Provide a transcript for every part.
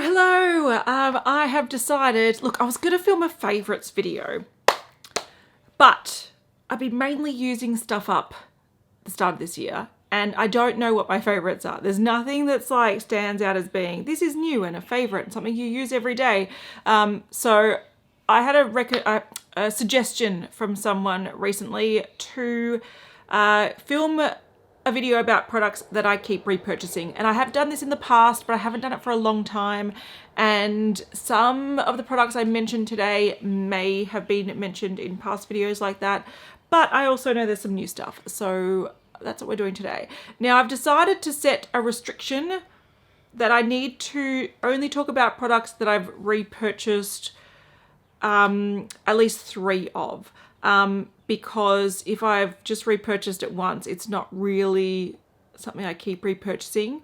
Hello. I have decided, look, I was going to film a favourites video, but I've been mainly using stuff up the start of this year, and I don't know what my favourites are. There's nothing that's like stands out as being, this is new and a favourite and something you use every day. So I had a suggestion from someone recently to film a video about products that I keep repurchasing. And I have done this in the past, but I haven't done it for a long time. And some of the products I mentioned today may have been mentioned in past videos like that. But I also know there's some new stuff. So that's what we're doing today. Now I've decided to set a restriction that I need to only talk about products that I've repurchased at least 3 of. Because if I've just repurchased it once, it's not really something I keep repurchasing.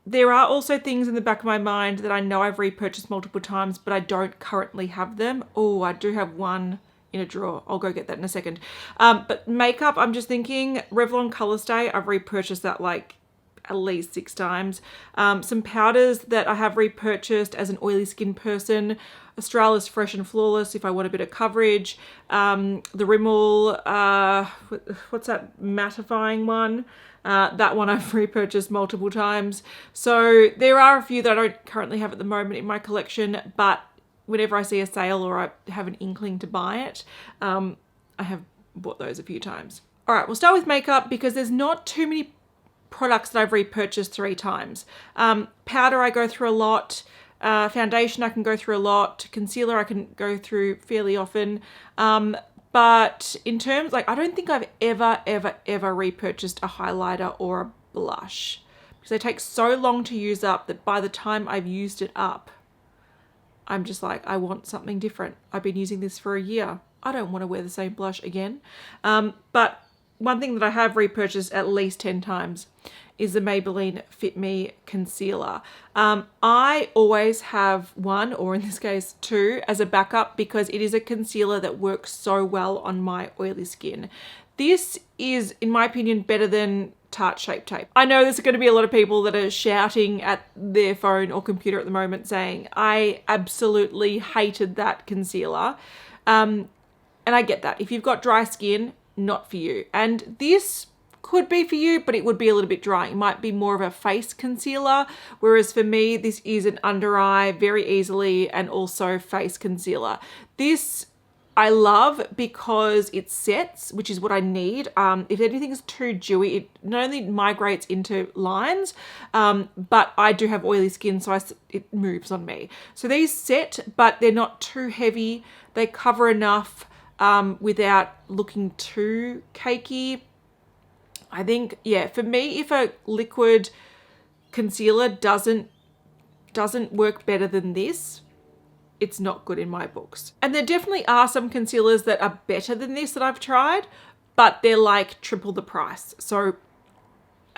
There are also things in the back of my mind that I know I've repurchased multiple times, but I don't currently have them. Oh, I do have one in a drawer. I'll go get that in a second. But makeup, I'm just thinking Revlon Color Stay, I've repurchased that like at least 6 times. Some powders that I have repurchased as an oily skin person. Australis Fresh and Flawless if I want a bit of coverage. The Rimmel, what's that mattifying one? That one I've repurchased multiple times. So there are a few that I don't currently have at the moment in my collection, but whenever I see a sale or I have an inkling to buy it, I have bought those a few times. All right, we'll start with makeup because there's not too many products that I've repurchased 3 times. Powder I go through a lot. Foundation I can go through a lot. Concealer I can go through fairly often. But in terms, like, I don't think I've ever repurchased a highlighter or a blush because they take so long to use up that by the time I've used it up, I'm just like, I want something different. I've been using this for a year. I don't want to wear the same blush again. But one thing that I have repurchased at least 10 times is the Maybelline Fit Me Concealer. I always have 1, or in this case 2, as a backup because it is a concealer that works so well on my oily skin. This is, in my opinion, better than Tarte Shape Tape. I know there's going to be a lot of people that are shouting at their phone or computer at the moment saying, I absolutely hated that concealer. And I get that. If you've got dry skin, not for you. And this could be for you, but it would be a little bit dry. It might be more of a face concealer, whereas for me, this is an under eye very easily and also face concealer. This I love because it sets, which is what I need. If anything's too dewy, it not only migrates into lines, but I do have oily skin, so it moves on me. So these set, but they're not too heavy. They cover enough without looking too cakey. I think, yeah, for me, if a liquid concealer doesn't work better than this, it's not good in my books. And there definitely are some concealers that are better than this that I've tried, but they're like triple the price. So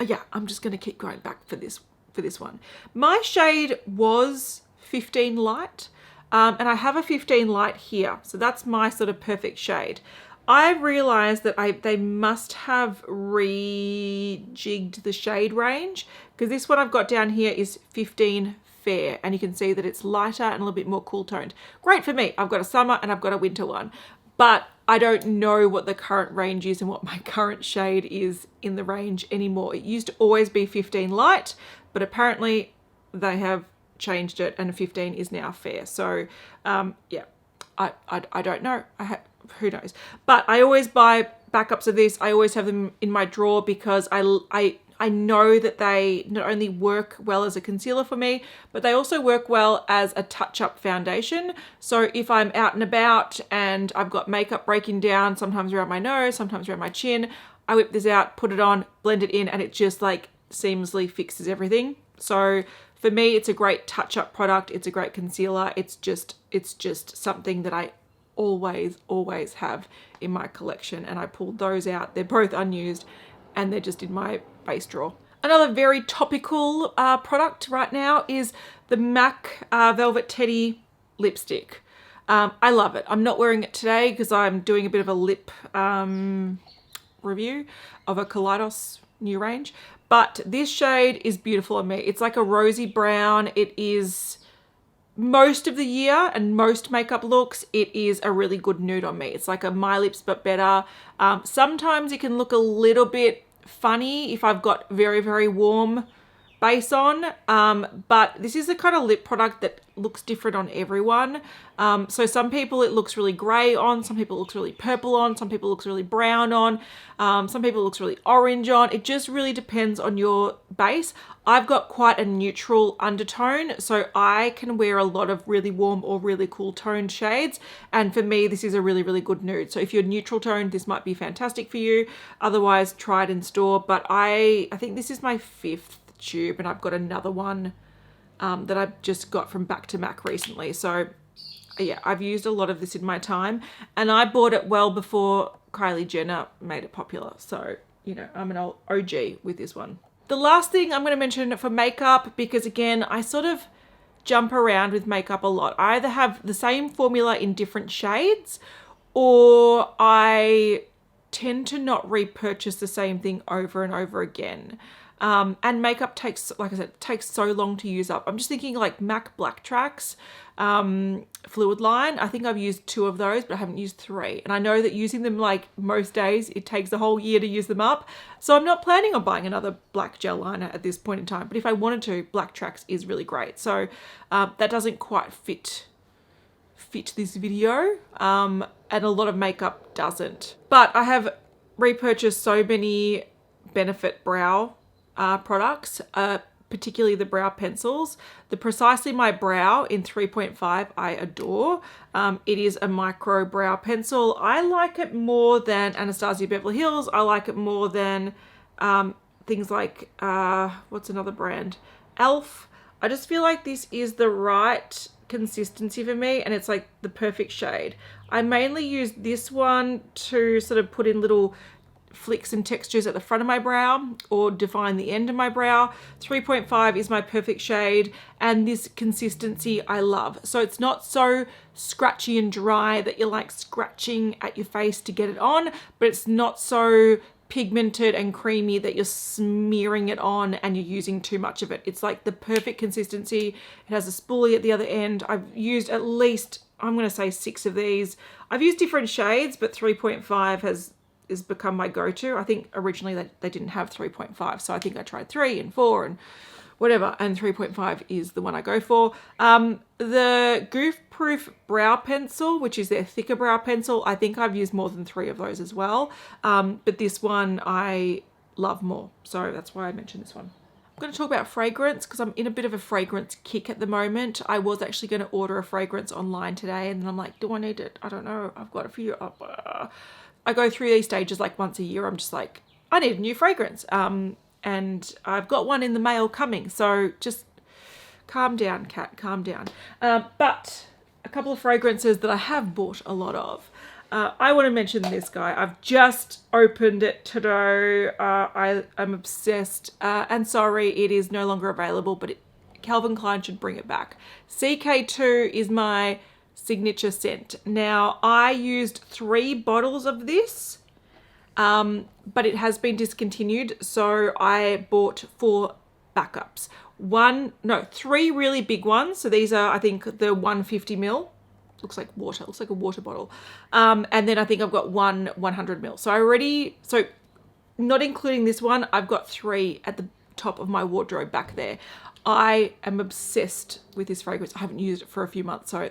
yeah, I'm just going to keep going back for this one. My shade was 15 Light, and I have a 15 Light here. So that's my sort of perfect shade. I realized that they must have rejigged the shade range because this one I've got down here is 15 Fair, and you can see that it's lighter and a little bit more cool toned. Great for me. I've got a summer and I've got a winter one, but I don't know what the current range is and what my current shade is in the range anymore. It used to always be 15 Light, but apparently they have changed it and 15 is now Fair. So yeah, I don't know. Who knows? But I always buy backups of this. I always have them in my drawer because I know that they not only work well as a concealer for me, but they also work well as a touch-up foundation. So if I'm out and about and I've got makeup breaking down, sometimes around my nose, sometimes around my chin, I whip this out, put it on, blend it in, and it just like seamlessly fixes everything. So for me, it's a great touch-up product. It's a great concealer. It's just something that I always have in my collection, and I pulled those out. They're both unused and they're just in my base drawer. Another very topical product right now is the MAC Velvet Teddy lipstick. I love it. I'm not wearing it today because I'm doing a bit of a lip review of a Kaleidos new range, but this shade is beautiful on me. It's like a rosy brown. It is most of the year and most makeup looks, it is a really good nude on me. It's like a My Lips but better. Sometimes it can look a little bit funny if I've got very, very warm base on, but this is the kind of lip product that looks different on everyone. So some people it looks really grey on, some people it looks really purple on, some people it looks really brown on, some people it looks really orange on. It just really depends on your base. I've got quite a neutral undertone, so I can wear a lot of really warm or really cool toned shades, and for me this is a really, really good nude. So if you're neutral toned, this might be fantastic for you. Otherwise, try it in store. But I think this is my 5th tube, and I've got another one that I've just got from Back to Mac recently. So yeah, I've used a lot of this in my time, and I bought it well before Kylie Jenner made it popular. So, you know, I'm an old OG with this one. The last thing I'm going to mention for makeup, because again, I sort of jump around with makeup a lot. I either have the same formula in different shades, or I tend to not repurchase the same thing over and over again. And makeup takes, like I said, takes so long to use up. I'm just thinking like MAC Black Tracks fluid line. I think I've used 2 of those, but I haven't used 3. And I know that using them like most days, it takes the whole year to use them up. So I'm not planning on buying another black gel liner at this point in time. But if I wanted to, Black Tracks is really great. So that doesn't quite fit this video. And a lot of makeup doesn't. But I have repurchased so many Benefit brow products, particularly the brow pencils. The Precisely My Brow in 3.5 I adore. It is a micro brow pencil. I like it more than Anastasia Beverly Hills. I like it more than things like, what's another brand? Elf. I just feel like this is the right consistency for me, and it's like the perfect shade. I mainly use this one to sort of put in little flicks and textures at the front of my brow or define the end of my brow. 3.5 is my perfect shade, and this consistency I love. So it's not so scratchy and dry that you're like scratching at your face to get it on, but it's not so pigmented and creamy that you're smearing it on and you're using too much of it. It's like the perfect consistency. It has a spoolie at the other end. I've used at least, I'm going to say 6 of these. I've used different shades, but 3.5 has become my go-to. I think originally they didn't have 3.5, so I think I tried 3 and 4 and whatever, and 3.5 is the one I go for. The Goof Proof Brow Pencil, which is their thicker brow pencil, I think I've used more than 3 of those as well, but this one I love more, so that's why I mentioned this one. I'm going to talk about fragrance because I'm in a bit of a fragrance kick at the moment. I was actually going to order a fragrance online today, and then I'm like, do I need it? I don't know. I've got a few up. I go through these stages like once a year. I'm just like, I need a new fragrance. And I've got one in the mail coming. So just calm down, Kat, calm down. But a couple of fragrances that I have bought a lot of. I want to mention this guy. I've just opened it today. I am obsessed. And sorry, it is no longer available, but Calvin Klein should bring it back. CK2 is my signature scent. Now, I used 3 bottles of this, but it has been discontinued, so I bought 4 backups. 3 really big ones. So these are, I think, the 150 ml. Looks like water. Looks like a water bottle. And then I think I've got 1 100 ml. So not including this one, I've got 3 at the top of my wardrobe back there. I am obsessed with this fragrance. I haven't used it for a few months, so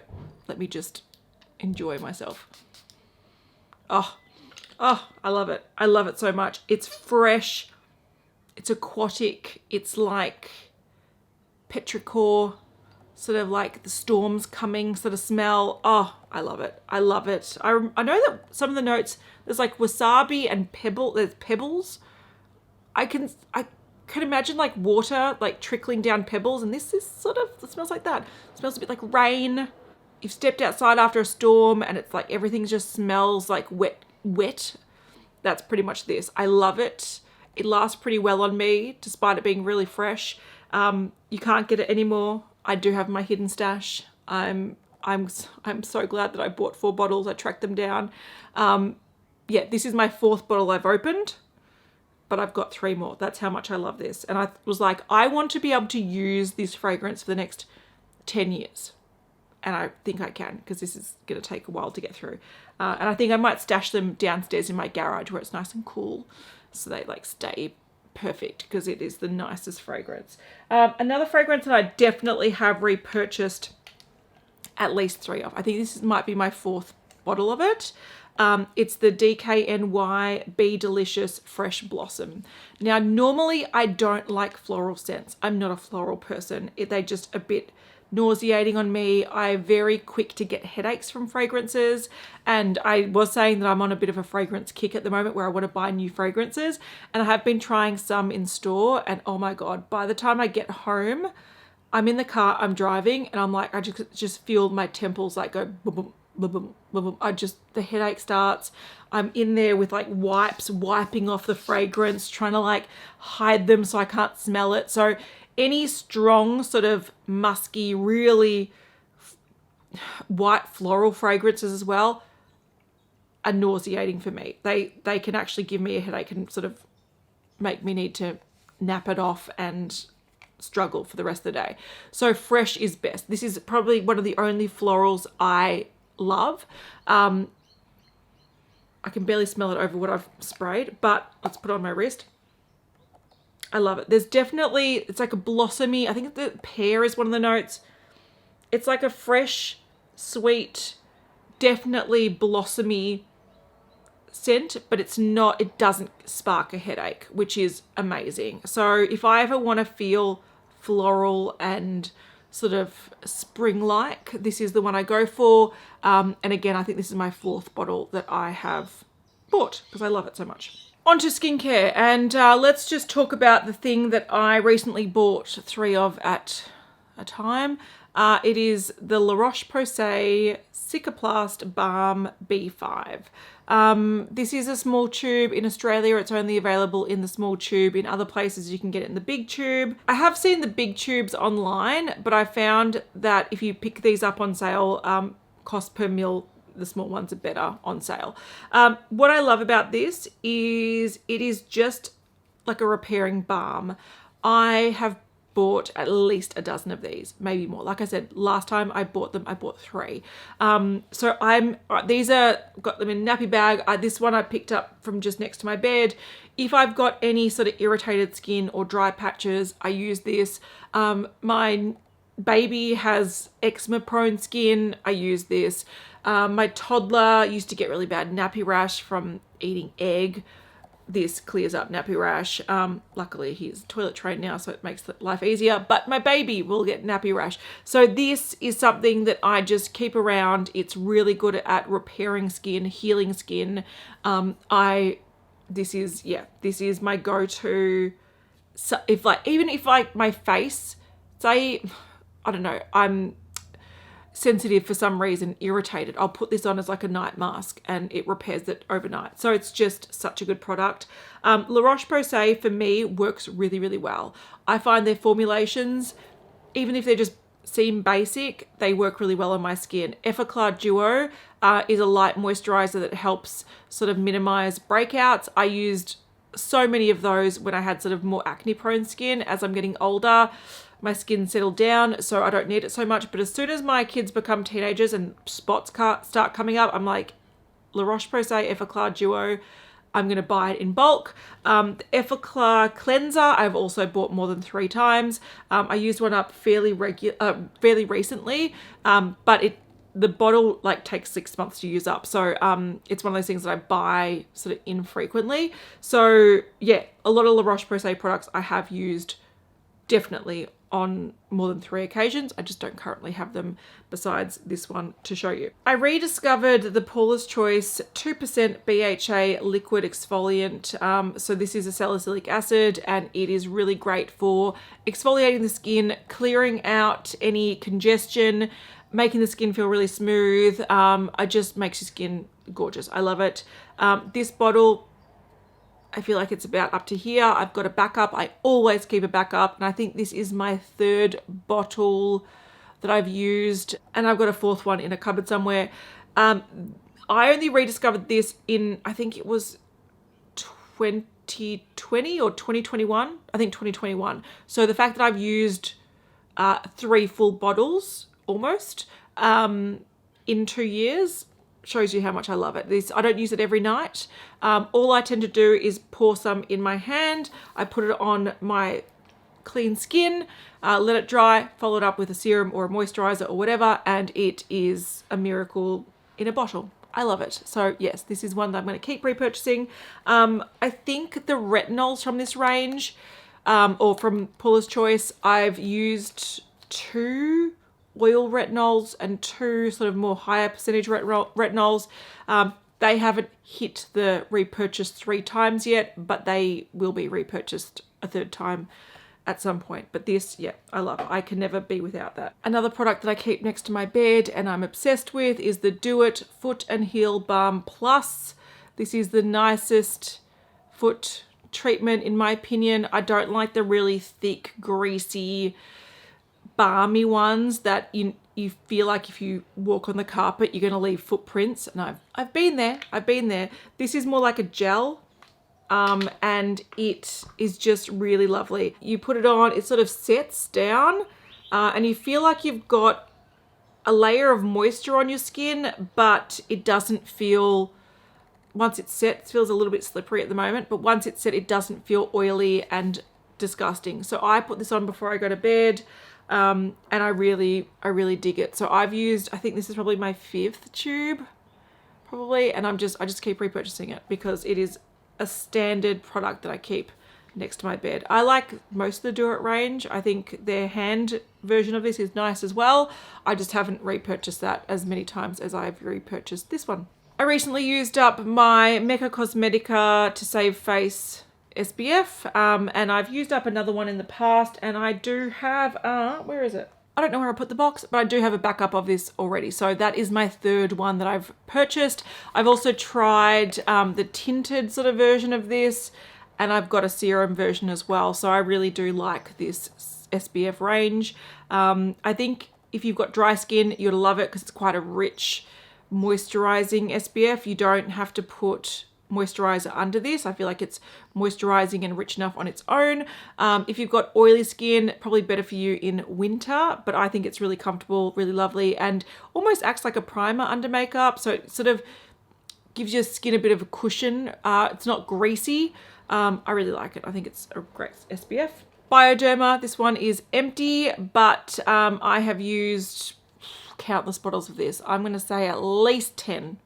let me just enjoy myself. Oh, I love it. I love it so much. It's fresh. It's aquatic. It's like petrichor, sort of like the storms coming sort of smell. Oh, I love it. I love it. I know that some of the notes, there's like wasabi and there's pebbles. I can imagine like water like trickling down pebbles, and this is sort of, it smells like that. It smells a bit like rain. You've stepped outside after a storm and it's like everything just smells like wet. That's pretty much this. I love it. It lasts pretty well on me despite it being really fresh. You can't get it anymore. I do have my hidden stash. I'm so glad that I bought 4 bottles. I tracked them down. Yeah, this is my 4th bottle I've opened, but I've got 3 more. That's how much I love this. And I was like, I want to be able to use this fragrance for the next 10 years. and I think I can, because this is going to take a while to get through. And I think I might stash them downstairs in my garage where it's nice and cool, so they like stay perfect, because it is the nicest fragrance. Another fragrance that I definitely have repurchased at least 3 of. I think this might be my 4th bottle of it. It's the DKNY Be Delicious Fresh Blossom. Now, normally I don't like floral scents. I'm not a floral person. They're just a bit nauseating on me. I'm very quick to get headaches from fragrances, and I was saying that I'm on a bit of a fragrance kick at the moment where I want to buy new fragrances, and I have been trying some in store, and oh my god, by the time I get home, I'm in the car, I'm driving, and I'm like, I just feel my temples like go boom, boom, boom, boom, boom, boom. The headache starts. I'm in there with like wipes, wiping off the fragrance, trying to like hide them so I can't smell it. So any strong sort of musky, really white floral fragrances as well are nauseating for me. They can actually give me a headache and sort of make me need to nap it off and struggle for the rest of the day. So fresh is best. This is probably one of the only florals I love. I can barely smell it over what I've sprayed, but let's put it on my wrist. I love it. There's definitely, it's like a blossomy, I think the pear is one of the notes. It's like a fresh, sweet, definitely blossomy scent, but it's not, it doesn't spark a headache, which is amazing. So if I ever want to feel floral and sort of spring-like, this is the one I go for. And again, I think this is my 4th bottle that I have bought because I love it so much. On to skincare, and let's just talk about the thing that I recently bought 3 of at a time. It is the Roche-Posay Cicaplast Balm B5. This is a small tube. In Australia, it's only available in the small tube. In other places, you can get it in the big tube. I have seen the big tubes online, but I found that if you pick these up on sale, cost per mil, the small ones are better on sale. What I love about this is it is just like a repairing balm. I have bought at least a dozen of these, maybe more. Like I said, last time I bought them, I bought 3. So these are, got them in a nappy bag. This one I picked up from just next to my bed. If I've got any sort of irritated skin or dry patches, I use this. My baby has eczema prone skin, I use this. My toddler used to get really bad nappy rash from eating egg. This clears up nappy rash. Luckily he's toilet trained now, so it makes life easier, but my baby will get nappy rash. So this is something that I just keep around. It's really good at repairing skin, healing skin. This is my go-to. So even if my face, say, I don't know, I'm sensitive for some reason, irritated, I'll put this on as like a night mask and it repairs it overnight. So it's just such a good product. La Roche-Posay for me works really, really well. I find their formulations, even if they just seem basic, they work really well on my skin. Effaclar Duo is a light moisturizer that helps sort of minimize breakouts. I used so many of those when I had sort of more acne prone skin. As I'm getting older, my skin settled down, so I don't need it so much. But as soon as my kids become teenagers and spots start coming up, I'm like, La Roche-Posay Effaclar Duo, I'm going to buy it in bulk. The Effaclar Cleanser, I've also bought more than 3 times. I used one up fairly recently, but the bottle like takes 6 months to use up. So it's one of those things that I buy sort of infrequently. So yeah, a lot of La Roche-Posay products I have used definitely on more than 3 occasions. I just don't currently have them besides this one to show you. I rediscovered the Paula's Choice 2% BHA liquid exfoliant. So this is a salicylic acid and it is really great for exfoliating the skin, clearing out any congestion, making the skin feel really smooth. It just makes your skin gorgeous. I love it. This bottle, I feel like it's about up to here. I've got a backup. I always keep a backup. And I think this is my 3rd bottle that I've used. And I've got a 4th one in a cupboard somewhere. I only rediscovered this in, I think it was 2020 or 2021. I think 2021. So the fact that I've used 3 full bottles almost in 2 years. Shows you how much I love it. I don't use it every night. All I tend to do is pour some in my hand. I put it on my clean skin, let it dry, follow it up with a serum or a moisturizer or whatever, and it is a miracle in a bottle. I love it. So yes, this is one that I'm going to keep repurchasing. I think the retinols from this range, or from Paula's Choice, I've used 2 oil retinols and 2 sort of more higher percentage retinols. They haven't hit the repurchase 3 times yet, but they will be repurchased a 3rd time at some point. But this, yeah, I love it. I can never be without that. Another product that I keep next to my bed and I'm obsessed with is the Do It Foot and Heel Balm Plus. This is the nicest foot treatment in my opinion. I don't like the really thick, greasy, balmy ones that you feel like if you walk on the carpet you're going to leave footprints, and I've been there. This is more like a gel, and it is just really lovely. You put it on, it sort of sets down, and you feel like you've got a layer of moisture on your skin, but it doesn't feel, once it's set, it feels a little bit slippery at the moment, but once it's set it doesn't feel oily and disgusting. So I put this on before I go to bed. And I really dig it. So I've used, I think this is probably my 5th tube, probably, and I just keep repurchasing it because it is a standard product that I keep next to my bed. I like most of the Do It range. I think their hand version of this is nice as well. I just haven't repurchased that as many times as I've repurchased this one. I recently used up my Mecca Cosmetica To Save Face SPF, and I've used up another one in the past, and I do have, where is it? I don't know where I put the box, but I do have a backup of this already. So that is my 3rd one that I've purchased. I've also tried the tinted sort of version of this, and I've got a serum version as well. So I really do like this SPF range. I think if you've got dry skin, you'll love it because it's quite a rich moisturizing SPF. You don't have to put moisturizer under this. I feel like it's moisturizing and rich enough on its own. If you've got oily skin, probably better for you in winter, but I think it's really comfortable, really lovely, and almost acts like a primer under makeup. So it sort of gives your skin a bit of a cushion. It's not greasy. I really like it. I think it's a great SPF. Bioderma, this one is empty, but I have used countless bottles of this. I'm going to say at least 10,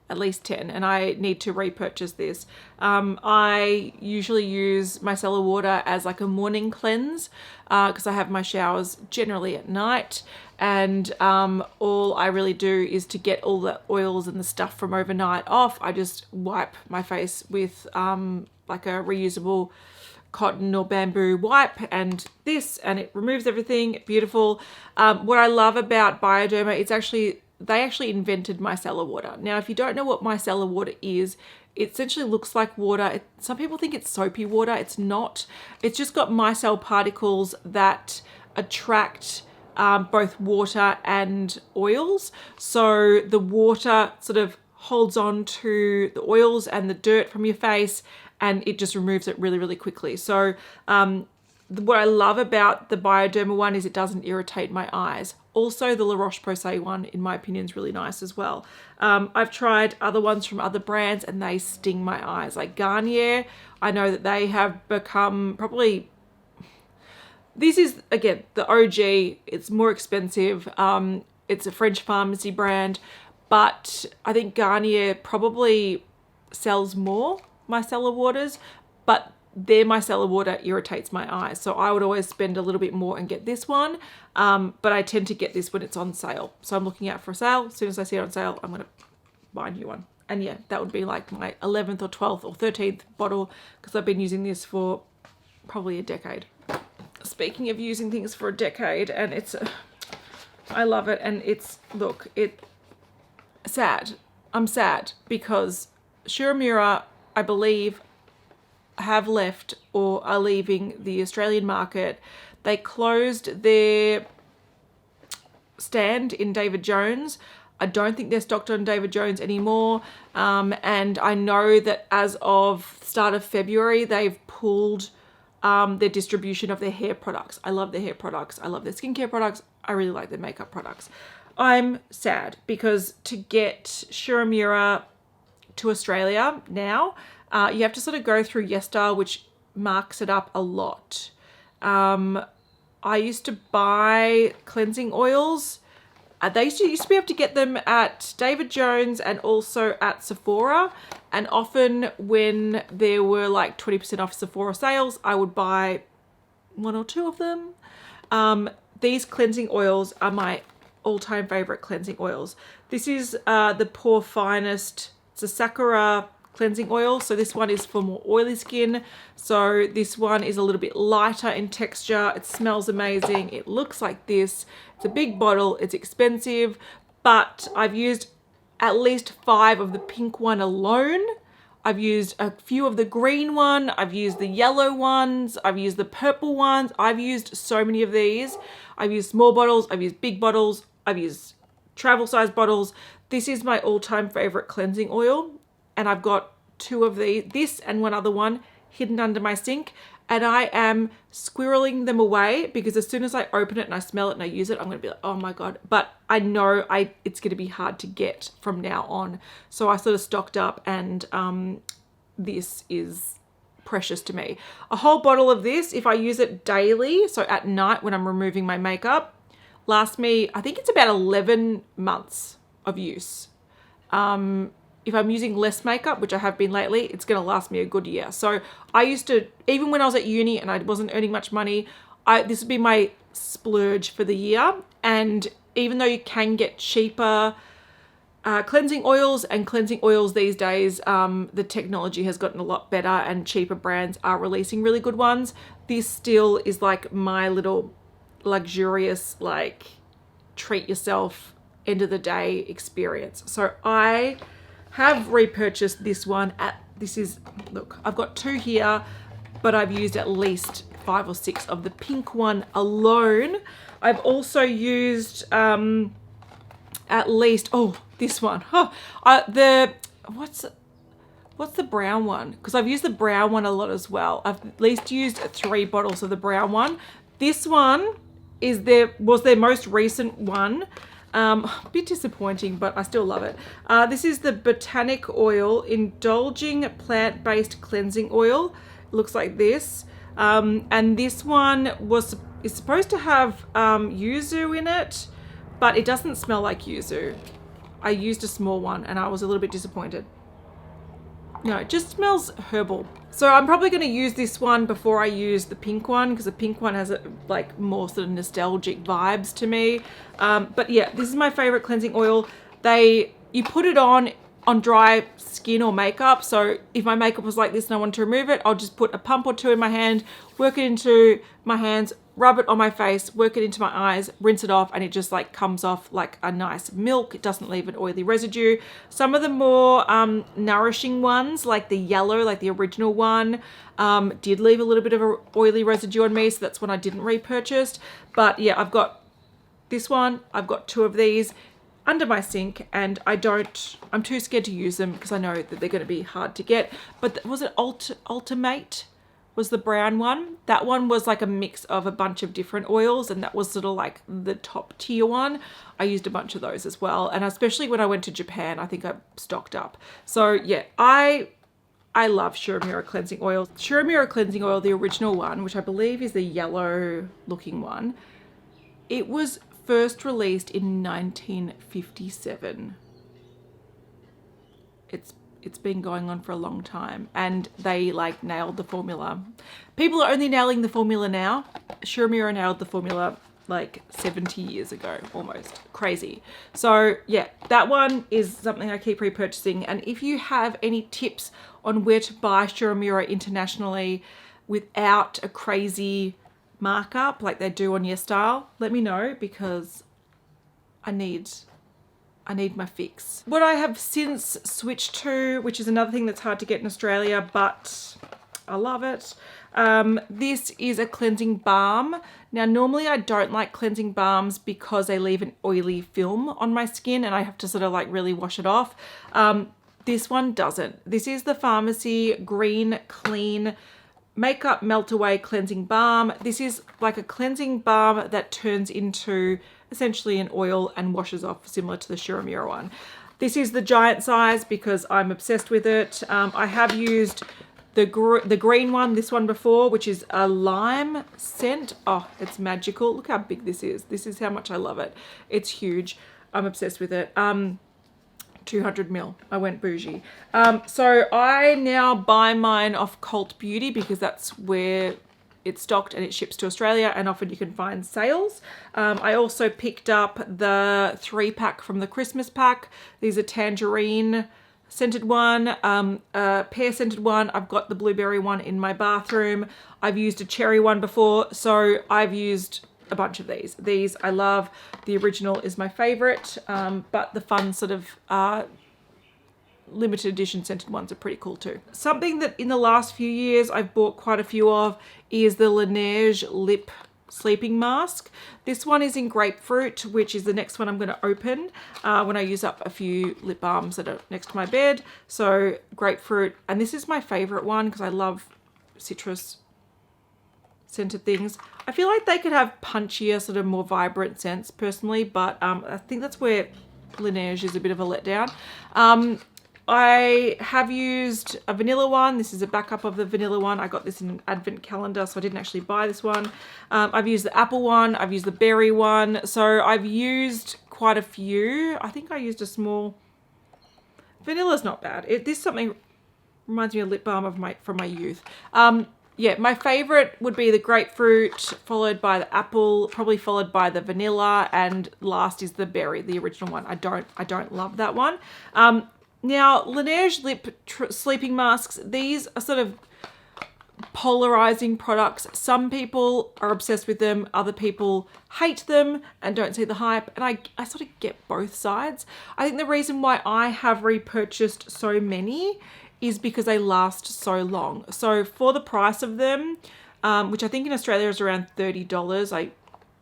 and I need to repurchase this. I usually use micellar water as like a morning cleanse because I have my showers generally at night, and all I really do is to get all the oils and the stuff from overnight off. I just wipe my face with like a reusable cotton or bamboo wipe and this, and it removes everything. Beautiful. What I love about Bioderma, they actually invented micellar water. Now, if you don't know what micellar water is, it essentially looks like water. Some people think it's soapy water. It's not. It's just got micelle particles that attract both water and oils. So the water sort of holds on to the oils and the dirt from your face, and it just removes it really, really quickly. So what I love about the Bioderma one is it doesn't irritate my eyes. Also, the Roche-Posay one, in my opinion, is really nice as well. I've tried other ones from other brands and they sting my eyes. Like Garnier, I know that they have become probably... This is, again, the OG. It's more expensive. It's a French pharmacy brand, but I think Garnier probably sells more micellar waters, but their micellar water irritates my eyes. So I would always spend a little bit more and get this one. But I tend to get this when it's on sale. So I'm looking out for a sale. As soon as I see it on sale, I'm going to buy a new one. And yeah, that would be like my 11th or 12th or 13th bottle because I've been using this for probably a decade. Speaking of using things for a decade, and I love it. And it's, look, sad. I'm sad because Shu Uemura, I believe, have left or are leaving the Australian market. They closed their stand in David Jones. I don't think they're stocked on David Jones anymore. And I know that as of start of February, they've pulled their distribution of their hair products. I love their hair products. I love their skincare products. I really like their makeup products. I'm sad because to get Shu Uemura to Australia now, you have to sort of go through YesStyle, which marks it up a lot. I used to buy cleansing oils. They used to be able to get them at David Jones and also at Sephora. And often when there were like 20% off Sephora sales, I would buy 1 or 2 of them. These cleansing oils are my all-time favorite cleansing oils. This is the Pore Finest. It's a Sakura cleansing oil. So this one is for more oily skin. So this one is a little bit lighter in texture. It smells amazing. It looks like this. It's a big bottle. It's expensive, but I've used at least 5 of the pink one alone. I've used a few of the green one. I've used the yellow ones. I've used the purple ones. I've used so many of these. I've used small bottles. I've used big bottles. I've used travel size bottles. This is my all-time favorite cleansing oil. And I've got 2 of these, this and one other one, hidden under my sink. And I am squirreling them away because as soon as I open it and I smell it and I use it, I'm going to be like, oh my God. But I know it's going to be hard to get from now on. So I sort of stocked up, and this is precious to me. A whole bottle of this, if I use it daily, so at night when I'm removing my makeup, lasts me, I think it's about 11 months of use. If I'm using less makeup, which I have been lately, it's going to last me a good year. So I used to, even when I was at uni and I wasn't earning much money, this would be my splurge for the year. And even though you can get cheaper cleansing oils these days, the technology has gotten a lot better and cheaper brands are releasing really good ones. This still is like my little luxurious, like, treat yourself end of the day experience. So I have repurchased this one look, I've got 2 here, but I've used at least 5 or 6 of the pink one alone. I've also used at least, this one. What's the brown one? Because I've used the brown one a lot as well. I've at least used 3 bottles of the brown one. This one was their most recent one. A bit disappointing, but I still love it. This is the Botanic Oil Indulging Plant-Based Cleansing Oil. It looks like this. And this one is supposed to have yuzu in it, but it doesn't smell like yuzu. I used a small one and I was a little bit disappointed. No, it just smells herbal. So I'm probably going to use this one before I use the pink one, because the pink one has like more sort of nostalgic vibes to me. But yeah, this is my favorite cleansing oil. You put it on dry skin or makeup. So if my makeup was like this and I want to remove it, I'll just put a pump or 2 in my hand, work it into my hands, rub it on my face, work it into my eyes, rinse it off, and it just like comes off like a nice milk. It doesn't leave an oily residue. Some of the more nourishing ones, like the yellow, like the original one, did leave a little bit of an oily residue on me, so that's when I didn't repurchase. But yeah, I've got this one, I've got 2 of these under my sink, and I'm too scared to use them because I know that they're going to be hard to get. But was it Ultimate? Was the brown one. That one was like a mix of a bunch of different oils, and that was sort of like the top tier one. I used a bunch of those as well, and especially when I went to Japan, I think I stocked up. So yeah, I love Shu Uemura Cleansing Oil. Shu Uemura Cleansing Oil, the original one, which I believe is the yellow looking one, it was first released in 1957. It's been going on for a long time, and they like nailed the formula. People are only nailing the formula now. Shu Uemura nailed the formula like 70 years ago, almost. Crazy. So yeah, that one is something I keep repurchasing. And if you have any tips on where to buy Shu Uemura internationally without a crazy markup like they do on YesStyle, let me know, because I need my fix. What I have since switched to, which is another thing that's hard to get in Australia, but I love it. This is a cleansing balm. Now, normally I don't like cleansing balms because they leave an oily film on my skin and I have to sort of like really wash it off. This one doesn't. This is the Pharmacy Green Clean Makeup Melt Away Cleansing Balm. This is like a cleansing balm that turns into essentially an oil and washes off similar to the Shu Uemura one. This is the giant size because I'm obsessed with it. I have used the green one, this one before, which is a lime scent. Oh, it's magical. Look how big this is. This is how much I love it. It's huge. I'm obsessed with it. 200 ml. I went bougie. So I now buy mine off Cult Beauty because that's where it's stocked and it ships to Australia, and often you can find sales. I also picked up the 3-pack from the Christmas pack. These are tangerine scented one, pear scented one. I've got the blueberry one in my bathroom. I've used a cherry one before, so I've used a bunch of these. These I love. The original is my favorite, but the fun sort of limited edition scented ones are pretty cool too. Something that in the last few years I've bought quite a few of is the Lineage lip sleeping mask. This one is in grapefruit, which is the next one I'm going to open when I use up a few lip balms that are next to my bed. So grapefruit, and this is my favorite one because I love citrus scented things. I feel like they could have punchier, sort of more vibrant scents personally, but I think that's where Lineage is a bit of a letdown. I have used a vanilla one. This is a backup of the vanilla one. I got this in an advent calendar, so I didn't actually buy this one. I've used the apple one. I've used the berry one. So I've used quite a few. I think I used a small... Vanilla's not bad. This something reminds me of lip balm from my youth. Yeah, my favorite would be the grapefruit, followed by the apple, probably followed by the vanilla, and last is the berry, the original one. I don't love that one. Now, Lineage lip sleeping masks, these are sort of polarizing products. Some people are obsessed with them, other people hate them and don't see the hype, and I sort of get both sides. I think the reason why I have repurchased so many is because they last so long. So for the price of them, which I think in Australia is around $30, I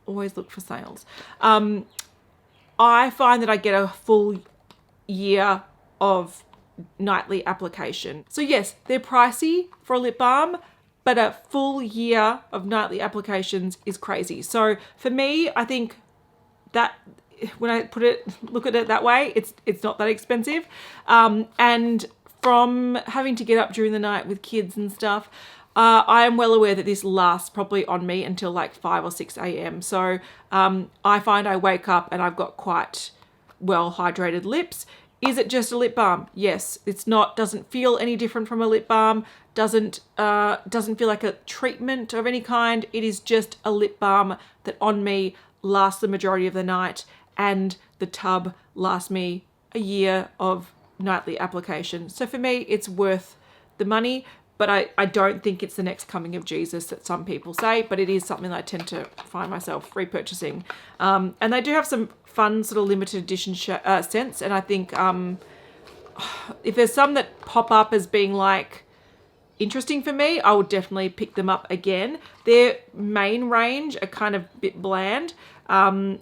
always look for sales. I find that I get a full year of nightly application. So yes, they're pricey for a lip balm, but a full year of nightly applications is crazy. So for me, I think that when I look at it that way, it's not that expensive. And from having to get up during the night with kids and stuff, I am well aware that this lasts probably on me until like 5 or 6 a.m. So I find I wake up and I've got quite well hydrated lips. Is it just a lip balm? Yes. Doesn't feel any different from a lip balm. Doesn't feel like a treatment of any kind. It is just a lip balm that on me lasts the majority of the night, and the tub lasts me a year of nightly application. So for me, it's worth the money, but I don't think it's the next coming of Jesus that some people say, but it is something that I tend to find myself repurchasing. And they do have some fun sort of limited edition scents, and I think if there's some that pop up as being like interesting for me, I will definitely pick them up again. Their main range are kind of a bit bland, a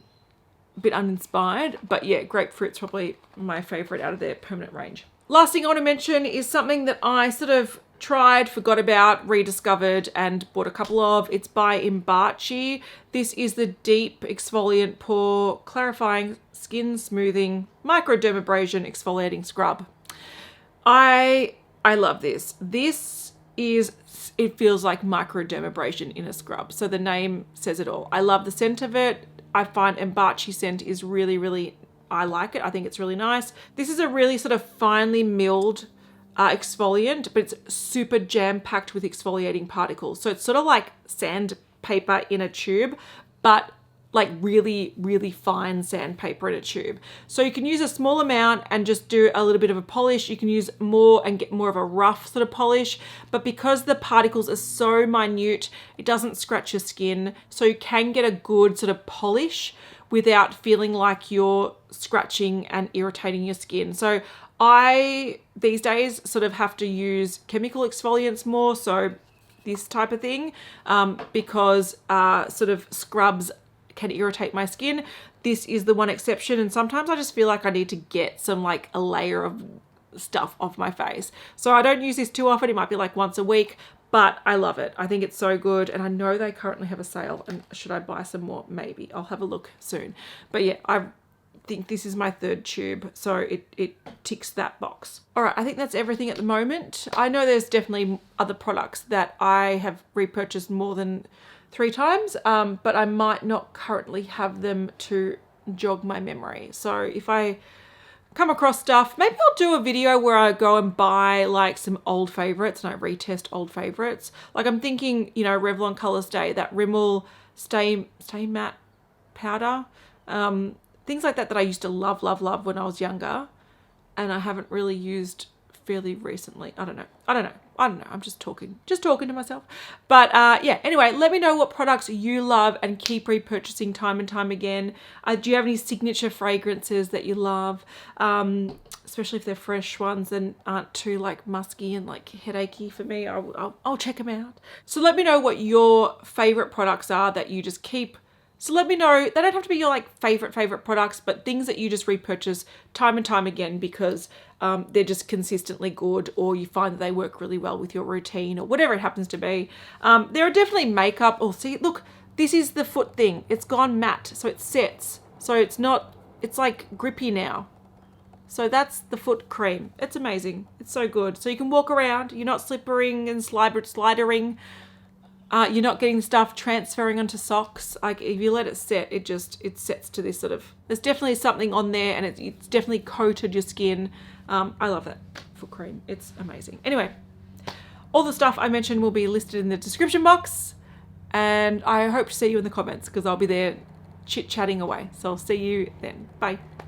bit uninspired, but yeah, grapefruit's probably my favorite out of their permanent range. Last thing I want to mention is something that I sort of tried, forgot about, rediscovered, and bought a couple of. It's by Enbacci. This is the Deep Exfoliant Pore Clarifying Skin Smoothing Microdermabrasion Exfoliating Scrub. I love this. It feels like microdermabrasion in a scrub. So the name says it all. I love the scent of it. I find Enbacci scent is really, really, I like it. I think it's really nice. This is a really sort of finely milled exfoliant, but it's super jam-packed with exfoliating particles. So it's sort of like sandpaper in a tube, but like really, really fine sandpaper in a tube. So you can use a small amount and just do a little bit of a polish. You can use more and get more of a rough sort of polish, but because the particles are so minute, it doesn't scratch your skin. So you can get a good sort of polish without feeling like you're scratching and irritating your skin. So I, these days, sort of have to use chemical exfoliants more, so this type of thing, because sort of scrubs can irritate my skin. This is the one exception, and sometimes I just feel like I need to get some like a layer of stuff off my face. So I don't use this too often. It might be like once a week, But I love it. I think it's so good. And I know they currently have a sale. And should I buy some more? Maybe. I'll have a look soon. But yeah, I think this is my 3rd tube. So it ticks that box. All right. I think that's everything at the moment. I know there's definitely other products that I have repurchased more than 3 times. But I might not currently have them to jog my memory. So if I come across stuff, maybe I'll do a video where I go and buy like some old favorites and I retest old favorites. Like I'm thinking, you know, Revlon Color Stay, that Rimmel Stay Matte powder, things like that I used to love when I was younger, and I haven't really used fairly recently. I don't know. I'm just talking to myself. But yeah, anyway, let me know what products you love and keep repurchasing time and time again. Do you have any signature fragrances that you love? Especially if they're fresh ones and aren't too like musky and like headachy for me. I'll check them out. So let me know what your favorite products are that you just keep. So let me know. They don't have to be your like favorite products, but things that you just repurchase time and time again because they're just consistently good, or you find that they work really well with your routine, or whatever it happens to be. There are definitely makeup. Oh, see, look, this is the foot thing. It's gone matte, so it sets. So it's not, it's like grippy now. So that's the foot cream. It's amazing. It's so good. So you can walk around. You're not slippering and slidering. You're not getting stuff transferring onto socks. Like if you let it set, it sets to this sort of, there's definitely something on there, and it's definitely coated your skin. I love that foot cream. It's amazing. Anyway, all the stuff I mentioned will be listed in the description box, and I hope to see you in the comments because I'll be there chit-chatting away. So I'll see you then. Bye.